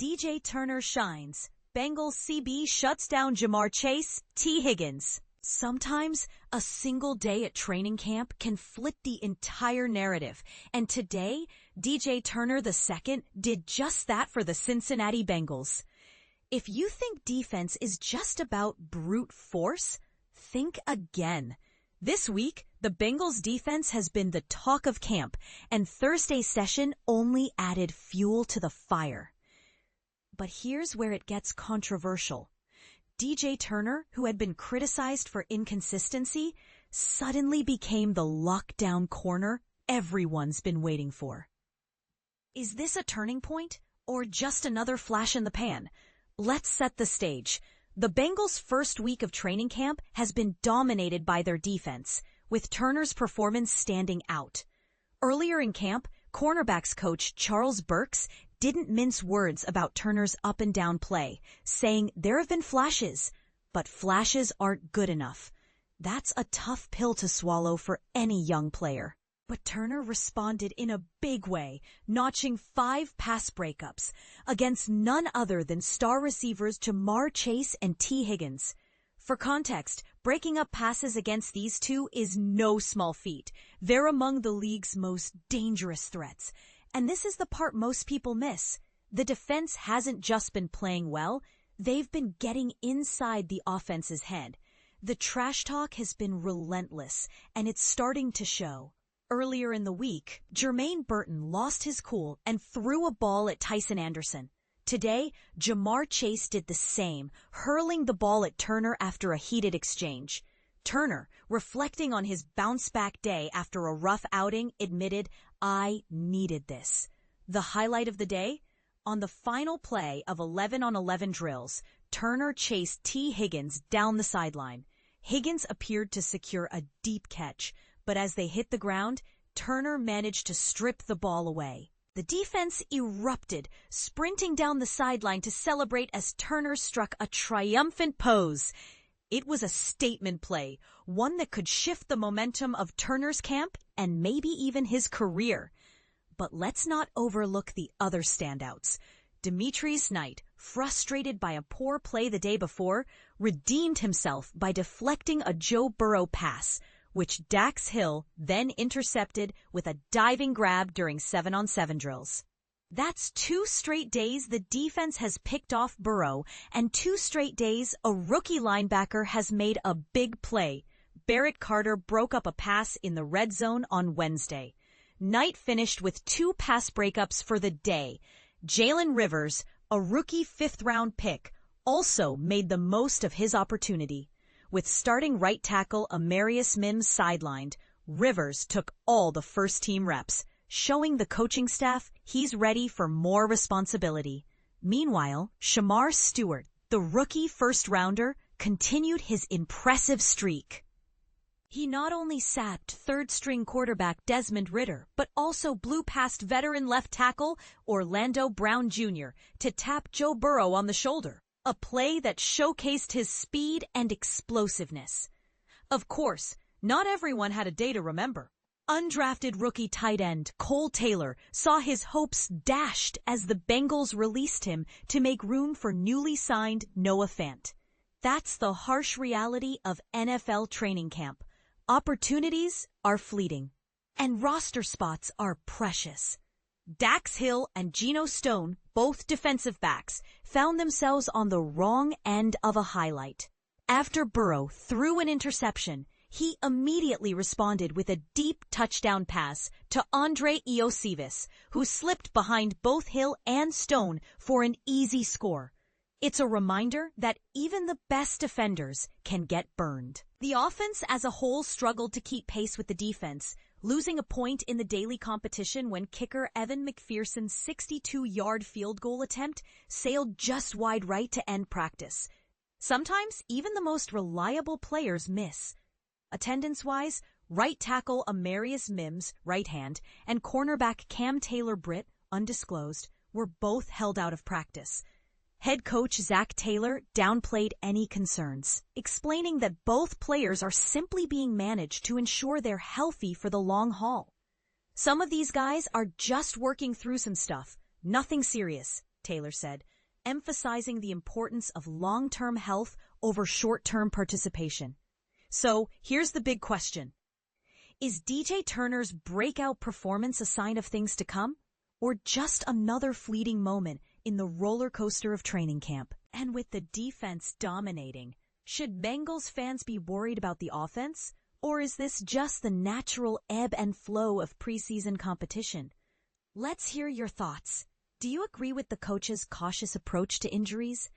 DJ Turner shines. Bengals CB shuts down Shemar Chase, T. Higgins. Sometimes a single day at training camp can flip the entire narrative. And today, DJ Turner II did just that for the Cincinnati Bengals. If you think defense is just about brute force, think again. This week, the Bengals defense has been the talk of camp, and Thursday's session only added fuel to the fire. But here's where it gets controversial. DJ Turner, who had been criticized for inconsistency, suddenly became the lockdown corner everyone's been waiting for. Is this a turning point, or just another flash in the pan? Let's set the stage. The Bengals' first week of training camp has been dominated by their defense, with Turner's performance standing out. Earlier in camp, cornerbacks coach Charles Burks didn't mince words about Turner's up and down play, saying there have been flashes, but flashes aren't good enough. That's a tough pill to swallow for any young player. But Turner responded in a big way, notching 5 pass breakups against none other than star receivers Shemar Chase and T. Higgins. For context, breaking up passes against these two is no small feat. They're among the league's most dangerous threats. And this is the part most people miss. The defense hasn't just been playing well, they've been getting inside the offense's head. The trash talk has been relentless, and it's starting to show. Earlier in the week, Jermaine Burton lost his cool and threw a ball at Tycen Anderson. Today, Shemar Chase did the same, hurling the ball at Turner after a heated exchange. Turner, reflecting on his bounce-back day after a rough outing, admitted, "I needed this." The highlight of the day? On the final play of 11-on-11 drills, Turner chased T. Higgins down the sideline. Higgins appeared to secure a deep catch, but as they hit the ground, Turner managed to strip the ball away. The defense erupted, sprinting down the sideline to celebrate as Turner struck a triumphant pose. It was a statement play, one that could shift the momentum of Turner's camp and maybe even his career. But let's not overlook the other standouts. Demetrius Knight, frustrated by a poor play the day before, redeemed himself by deflecting a Joe Burrow pass, which Dax Hill then intercepted with a diving grab during 7-on-7 drills. That's 2 straight days the defense has picked off Burrow, and 2 straight days a rookie linebacker has made a big play. Barrett Carter broke up a pass in the red zone on Wednesday. Knight finished with 2 pass breakups for the day. Jalen Rivers, a rookie 5th-round pick, also made the most of his opportunity. With starting right tackle Amarius Mims sidelined, Rivers took all the first-team reps, showing the coaching staff he's ready for more responsibility. Meanwhile, Shemar Stewart, the rookie first-rounder, continued his impressive streak. He not only sacked third-string quarterback Desmond Ridder, but also blew past veteran left tackle Orlando Brown Jr. to tap Joe Burrow on the shoulder, a play that showcased his speed and explosiveness. Of course, not everyone had a day to remember. Undrafted rookie tight end Cole Taylor saw his hopes dashed as the Bengals released him to make room for newly signed Noah Fant. That's the harsh reality of NFL training camp. Opportunities are fleeting, and roster spots are precious. Dax Hill and Geno Stone, both defensive backs, found themselves on the wrong end of a highlight. After Burrow threw an interception, he immediately responded with a deep touchdown pass to Andre Iosivas, who slipped behind both Hill and Stone for an easy score. It's a reminder that even the best defenders can get burned. The offense as a whole struggled to keep pace with the defense, losing a point in the daily competition when kicker Evan McPherson's 62-yard field goal attempt sailed just wide right to end practice. Sometimes even the most reliable players miss. Attendance-wise, right tackle Amarius Mims, right hand, and cornerback Cam Taylor-Britt, undisclosed, were both held out of practice. Head coach Zach Taylor downplayed any concerns, explaining that both players are simply being managed to ensure they're healthy for the long haul. Some of these guys are just working through some stuff, nothing serious, Taylor said. emphasizing the importance of long-term health over short-term participation. So, here's the big question. Is DJ Turner's breakout performance a sign of things to come, or just another fleeting moment in the roller coaster of training camp? And with the defense dominating, should Bengals fans be worried about the offense, or is this just the natural ebb and flow of preseason competition? Let's hear your thoughts. Do you agree with the coach's cautious approach to injuries?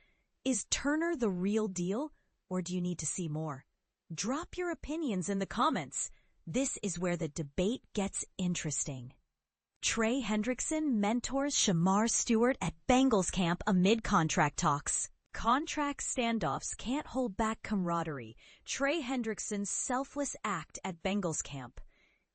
Is Turner the real deal, or do you need to see more? Drop your opinions in the comments. This is where the debate gets interesting. Trey Hendrickson mentors Shemar Stewart at Bengals camp amid contract talks. Contract standoffs can't hold back camaraderie. Trey Hendrickson's selfless act at Bengals camp.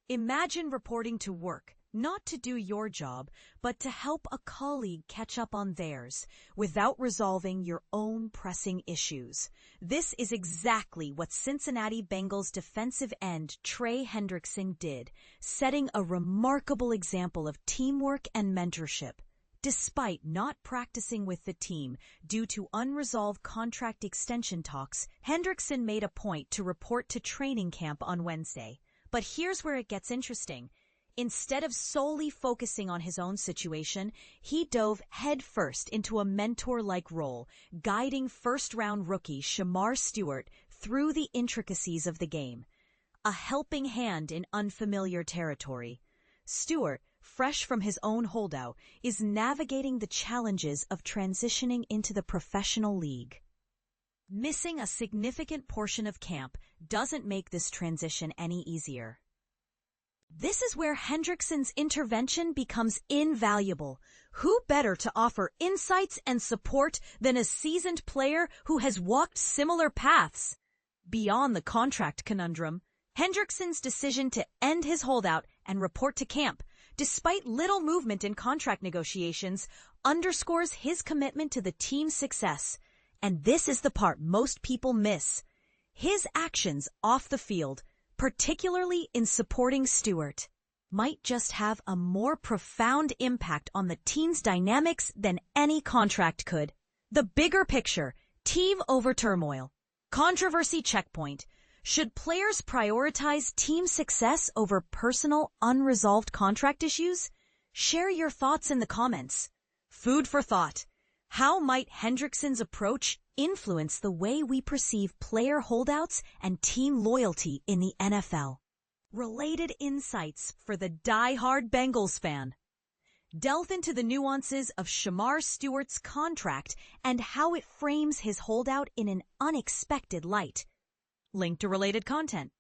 Imagine reporting to work, not to do your job, but to help a colleague catch up on theirs, without resolving your own pressing issues. This is exactly what Cincinnati Bengals defensive end Trey Hendrickson did, setting a remarkable example of teamwork and mentorship. Despite not practicing with the team due to unresolved contract extension talks, Hendrickson made a point to report to training camp on Wednesday. But here's where it gets interesting. Instead of solely focusing on his own situation, he dove headfirst into a mentor-like role, guiding first-round rookie Shemar Stewart through the intricacies of the game. A helping hand in unfamiliar territory. Stewart, fresh from his own holdout, is navigating the challenges of transitioning into the professional league. Missing a significant portion of camp doesn't make this transition any easier. This is where Hendrickson's intervention becomes invaluable. Who better to offer insights and support than a seasoned player who has walked similar paths? Beyond the contract conundrum, Hendrickson's decision to end his holdout and report to camp, despite little movement in contract negotiations, underscores his commitment to the team's success. And this is the part most people miss. His actions off the field, particularly in supporting Stewart, might just have a more profound impact on the team's dynamics than any contract could. The bigger picture, team over turmoil. Controversy checkpoint. Should players prioritize team success over personal, unresolved contract issues? Share your thoughts in the comments. Food for thought. How might Hendrickson's approach influence the way we perceive player holdouts and team loyalty in the NFL? Related insights for the die-hard Bengals fan. Delve into the nuances of Shemar Stewart's contract and how it frames his holdout in an unexpected light. Link to related content.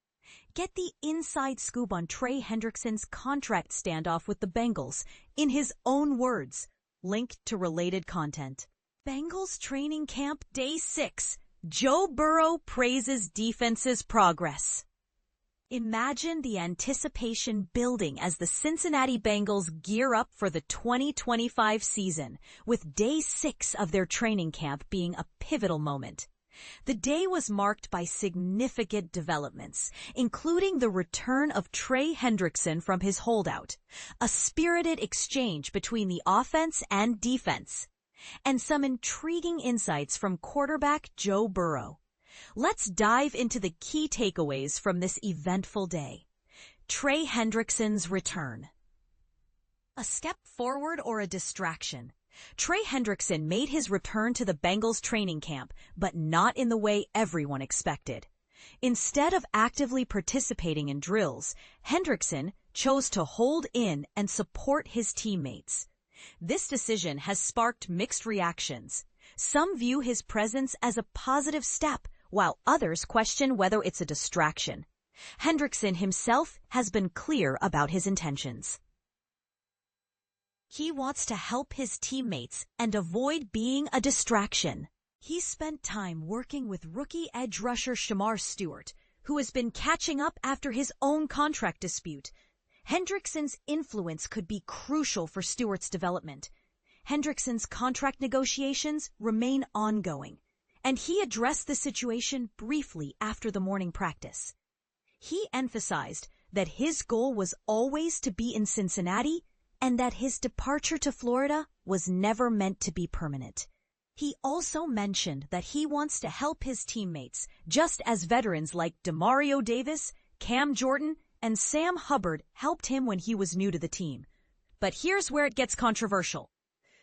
Get the inside scoop on Trey Hendrickson's contract standoff with the Bengals in his own words. Link to related content. Bengals training camp day 6. Joe Burrow praises defense's progress. Imagine the anticipation building as the Cincinnati Bengals gear up for the 2025 season, with day 6 of their training camp being a pivotal moment. The day was marked by significant developments, including the return of Trey Hendrickson from his holdout, a spirited exchange between the offense and defense, and some intriguing insights from quarterback Joe Burrow. Let's dive into the key takeaways from this eventful day. Trey Hendrickson's return. A step forward or a distraction? Trey Hendrickson made his return to the Bengals training camp, but not in the way everyone expected. Instead of actively participating in drills, Hendrickson chose to hold in and support his teammates. This decision has sparked mixed reactions. Some view his presence as a positive step, while others question whether it's a distraction. Hendrickson himself has been clear about his intentions. He wants to help his teammates and avoid being a distraction. He spent time working with rookie edge rusher Shemar Stewart, who has been catching up after his own contract dispute. Hendrickson's influence could be crucial for Stewart's development. Hendrickson's contract negotiations remain ongoing, and he addressed the situation briefly after the morning practice. He emphasized that his goal was always to be in Cincinnati and that his departure to Florida was never meant to be permanent. He also mentioned that he wants to help his teammates, just as veterans like Demario Davis, Cam Jordan, and Sam Hubbard helped him when he was new to the team. But here's where it gets controversial.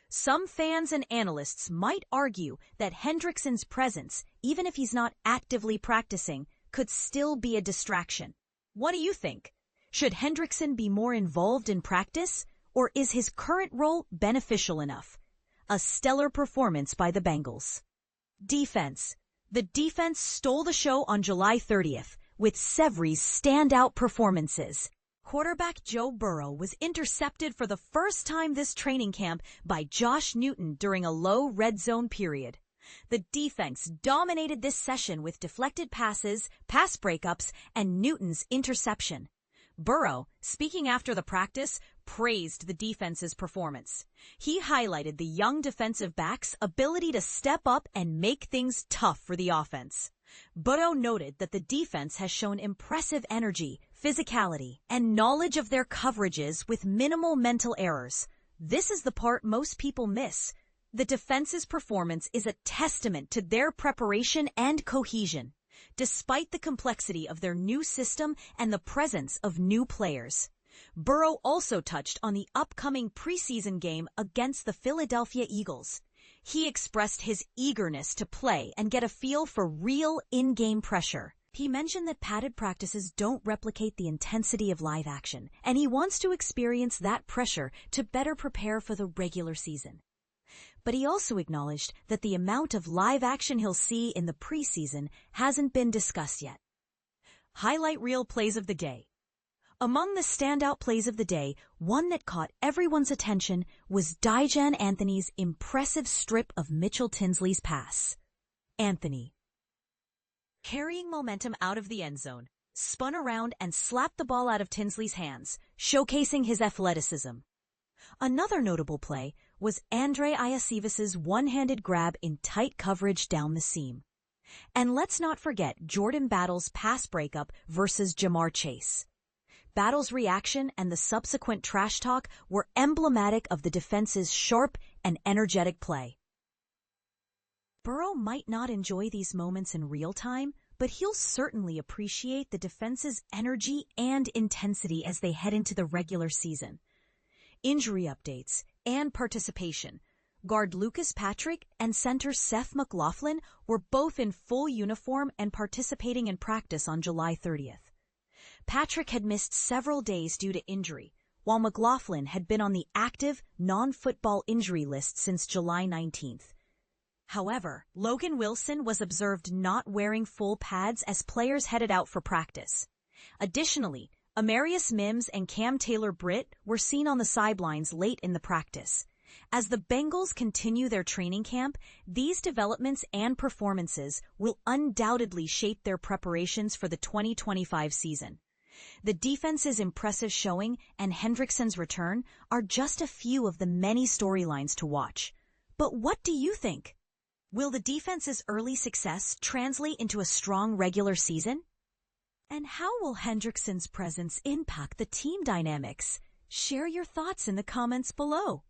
Some fans and analysts might argue that Hendrickson's presence, even if he's not actively practicing, could still be a distraction. What do you think? Should Hendrickson be more involved in practice, or is his current role beneficial enough? A stellar performance by the Bengals. Defense. The defense stole the show on July 30th with several standout performances. Quarterback Joe Burrow was intercepted for the first time this training camp by Josh Newton during a low red zone period. The defense dominated this session with deflected passes, pass breakups, and Newton's interception. Burrow, speaking after the practice, praised the defense's performance. He highlighted the young defensive back's ability to step up and make things tough for the offense. Burrow noted that the defense has shown impressive energy, physicality, and knowledge of their coverages with minimal mental errors. This is the part most people miss. The defense's performance is a testament to their preparation and cohesion, despite the complexity of their new system and the presence of new players. Burrow also touched on the upcoming preseason game against the Philadelphia Eagles. He expressed his eagerness to play and get a feel for real in-game pressure. He mentioned that padded practices don't replicate the intensity of live action, and he wants to experience that pressure to better prepare for the regular season. But he also acknowledged that the amount of live action he'll see in the preseason hasn't been discussed yet. Highlight reel plays of the day. Among the standout plays of the day, one that caught everyone's attention was Dijon Anthony's impressive strip of Mitchell Tinsley's pass. Anthony, carrying momentum out of the end zone, spun around and slapped the ball out of Tinsley's hands, showcasing his athleticism. Another notable play was Andre Iosivas's one-handed grab in tight coverage down the seam. And let's not forget Jordan Battle's pass breakup versus Ja'Marr Chase. Battle's reaction and the subsequent trash talk were emblematic of the defense's sharp and energetic play. Burrow might not enjoy these moments in real time, but he'll certainly appreciate the defense's energy and intensity as they head into the regular season. Injury updates and participation. Guard Lucas Patrick and center Seth McLaughlin were both in full uniform and participating in practice on July 30th. Patrick had missed several days due to injury, while McLaughlin had been on the active, non-football injury list since July 19th. However, Logan Wilson was observed not wearing full pads as players headed out for practice. Additionally, Amarius Mims and Cam Taylor-Britt were seen on the sidelines late in the practice. As the Bengals continue their training camp, these developments and performances will undoubtedly shape their preparations for the 2025 season. The defense's impressive showing and Hendrickson's return are just a few of the many storylines to watch. But what do you think? Will the defense's early success translate into a strong regular season? And how will Hendrickson's presence impact the team dynamics? Share your thoughts in the comments below.